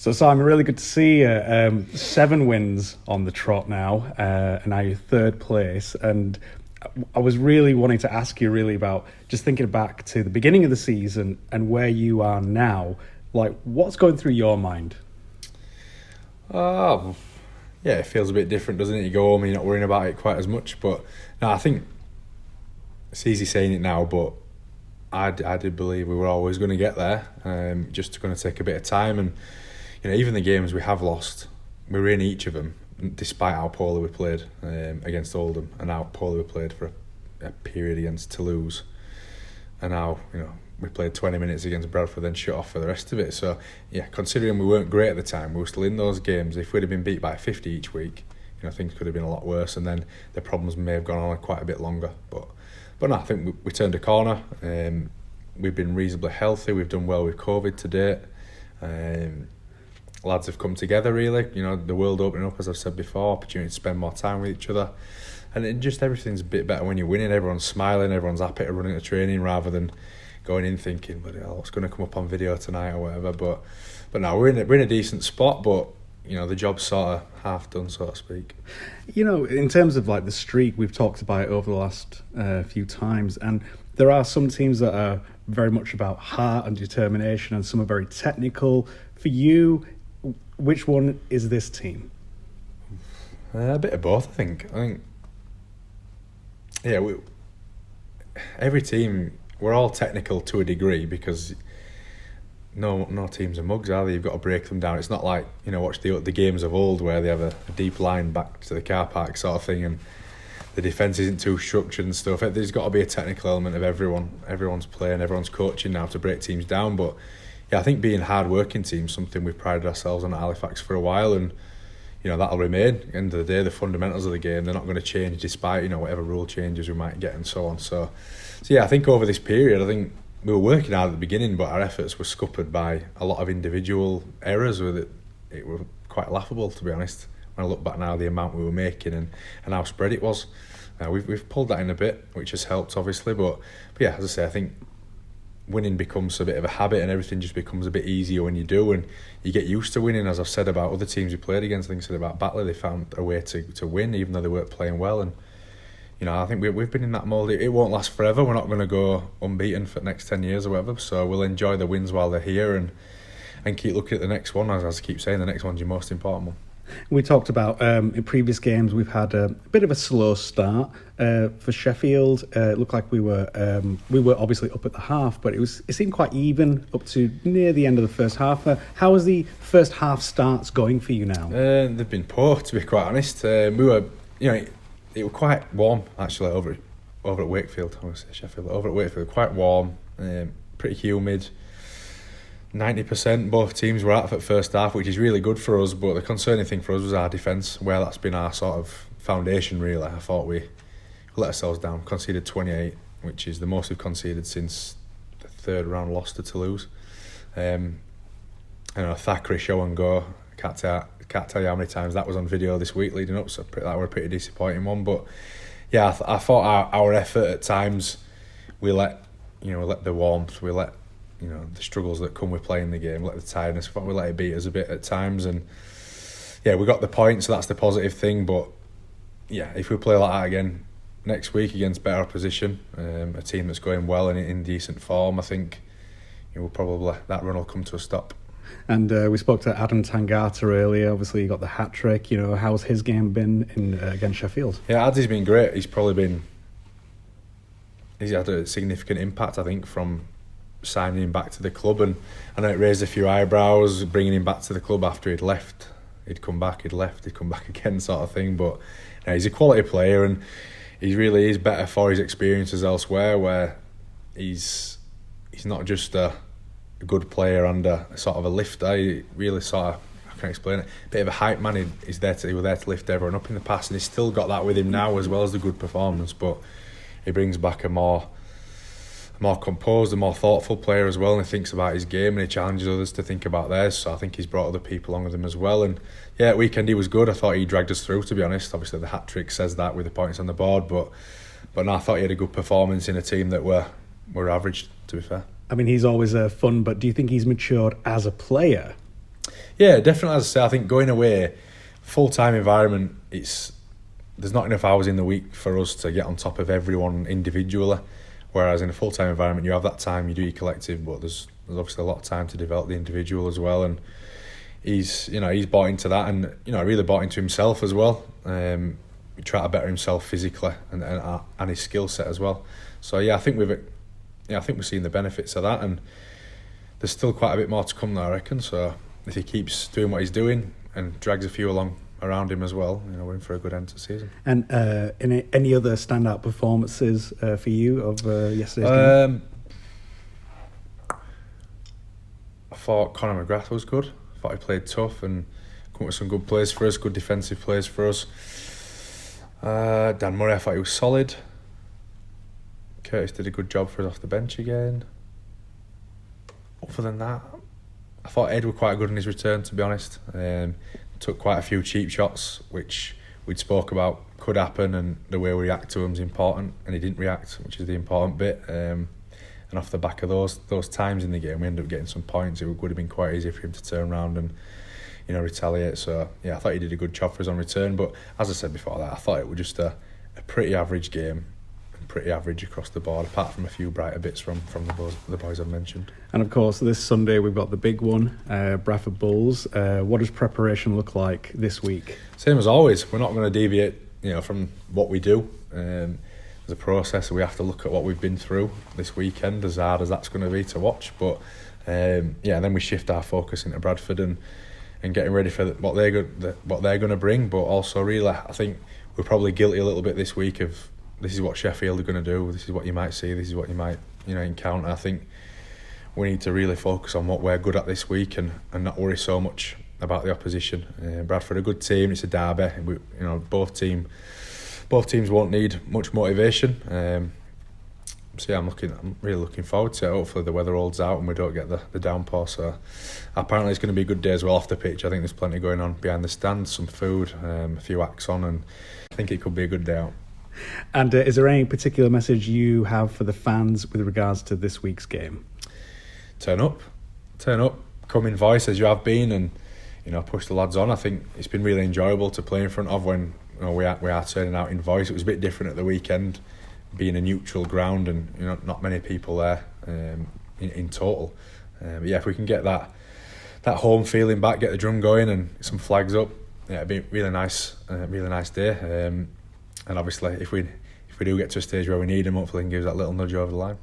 So Simon, really good to see you. 7 wins on the trot now, and now you're third place. And I was really wanting to ask you really about just thinking back to the beginning of the season and where you are now. Like, what's going through your mind? Yeah, it feels a bit different, doesn't it? You go home and you're not worrying about it quite as much. But no, I think it's easy saying it now, but I did believe we were always going to get there. Just going to take a bit of time, and even the games we have lost, we were in each of them, despite how poorly we played against Oldham and how poorly we played for a period against Toulouse, and now we played 20 minutes against Bradford, then shut off for the rest of it. So yeah, considering we weren't great at the time, we were still in those games. If we'd have been beat by 50 each week, things could have been a lot worse, and then the problems may have gone on quite a bit longer. But no, I think we turned a corner. We've been reasonably healthy. We've done well with COVID to date. Lads have come together really. The world opening up, as I've said before, opportunity to spend more time with each other, and everything's a bit better when you're winning. Everyone's smiling, everyone's happy to run into training rather than going in thinking, "Bloody hell, what's going to come up on video tonight" or whatever. But no, we're in a decent spot. But the job's sort of half done, so to speak. In terms of like the streak, we've talked about it over the last few times, and there are some teams that are very much about heart and determination, and some are very technical. For you, which one is this team? A bit of both, I think. Every team, we're all technical to a degree because no teams are mugs, are they? You've got to break them down. It's not like watch the games of old where they have a deep line back to the car park sort of thing, and the defence isn't too structured and stuff. There's got to be a technical element of everyone's playing, everyone's coaching now to break teams down. But yeah, I think being a hard-working team is something we've prided ourselves on at Halifax for a while, and that'll remain. At the end of the day, the fundamentals of the game, they're not going to change despite whatever rule changes we might get and so on. So yeah, I think over this period, I think we were working hard at the beginning, but our efforts were scuppered by a lot of individual errors with it. It were quite laughable, to be honest, when I look back now, the amount we were making and how spread it was. We've pulled that in a bit, which has helped, obviously. But yeah, as I say, I think winning becomes a bit of a habit, and everything just becomes a bit easier when you do, and you get used to winning. As I've said about other teams we played against, I think I said about Batley, they found a way to win, even though they weren't playing well. And I think we've been in that mould. It won't last forever. We're not going to go unbeaten for the next 10 years or whatever. So we'll enjoy the wins while they're here, and keep looking at the next one. As I keep saying, the next one's your most important one. We talked about in previous games we've had a bit of a slow start for Sheffield. It looked like we were obviously up at the half, but it seemed quite even up to near the end of the first half. How is the first half starts going for you now? They've been poor, to be quite honest. We were, it was quite warm actually over at Wakefield. I want to say Sheffield. Over at Wakefield, quite warm, pretty humid. 90% both teams were out for the first half, which is really good for us, but the concerning thing for us was our defence, where that's been our sort of foundation really. I thought we let ourselves down, conceded 28, which is the most we've conceded since the third round loss to Toulouse. Thackeray show and go, can't tell you how many times that was on video this week leading up, so that was a pretty disappointing one. But yeah, I thought our effort at times, we let the warmth, we let the struggles that come with playing the game, let the tiredness, we let it beat us a bit at times, and yeah, we got the point, so that's the positive thing. But yeah, if we play like that again next week against better opposition, a team that's going well and in decent form, I think we'll probably, that run will come to a stop. And we spoke to Adam Tangata earlier. Obviously, he got the hat trick. How's his game been against Sheffield? Yeah, Adzy's been great. He's had a significant impact, I think, from signing him back to the club, and I know it raised a few eyebrows bringing him back to the club after he'd left. He'd come back, he'd left, he'd come back again, sort of thing. But he's a quality player, and he really is better for his experiences elsewhere, where he's not just a good player and a sort of a lifter. He really sort of, I can't explain it, a bit of a hype man. He was there to lift everyone up in the past, and he's still got that with him now, as well as the good performance. But he brings back a more composed, a more thoughtful player as well, and he thinks about his game and he challenges others to think about theirs. So I think he's brought other people along with him as well. And yeah, at weekend he was good. I thought he dragged us through, to be honest. Obviously the hat trick says that with the points on the board, but no, I thought he had a good performance in a team that were average, to be fair. I mean, he's always fun, but do you think he's matured as a player? Yeah, definitely. As I say, I think going away, full-time environment, there's not enough hours in the week for us to get on top of everyone individually. Whereas in a full-time environment, you have that time, you do your collective, but there's obviously a lot of time to develop the individual as well. And he's bought into that, and really bought into himself as well. He tried to better himself physically and his skill set as well. So I think we're seeing the benefits of that, and there's still quite a bit more to come there, I reckon. So if he keeps doing what he's doing and drags a few along around him as well, we're in for a good end to the season. And any other standout performances for you of yesterday's game? I thought Conor McGrath was good. I thought he played tough and come up with some good plays for us, good defensive plays for us. Dan Murray, I thought he was solid. Curtis did a good job for us off the bench again. Other than that, I thought Ed were quite good in his return, to be honest. Took quite a few cheap shots, which we'd spoke about could happen, and the way we react to them is important, and he didn't react, which is the important bit. And off the back of those times in the game, we ended up getting some points. It would have been quite easy for him to turn around and retaliate. So I thought he did a good job for us on return. But as I said before that, I thought it was just a pretty average game, and pretty average across the board, apart from a few brighter bits from the boys I've mentioned. And of course, this Sunday we've got the big one, Bradford Bulls. What does preparation look like this week? Same as always. We're not going to deviate, from what we do. There's a process. We have to look at what we've been through this weekend, as hard as that's going to be to watch. But then we shift our focus into Bradford and getting ready for what they're going to bring. But also, really, I think we're probably guilty a little bit this week of, this is what Sheffield are going to do, this is what you might see, this is what you might encounter. I think we need to really focus on what we're good at this week and not worry so much about the opposition. Bradford are a good team, it's a derby. Both teams won't need much motivation. I'm really looking forward to it. Hopefully the weather holds out and we don't get the downpour. So apparently it's going to be a good day as well off the pitch. I think there's plenty going on behind the stands, some food, a few acts on, and I think it could be a good day out. And is there any particular message you have for the fans with regards to this week's game? Turn up, come in voice as you have been, and push the lads on. I think it's been really enjoyable to play in front of when we are turning out in voice. It was a bit different at the weekend, being a neutral ground and not many people there in total. But if we can get that home feeling back, get the drum going and some flags up, it'd be a really nice day. And obviously, if we do get to a stage where we need them, hopefully, they can give us that little nudge over the line.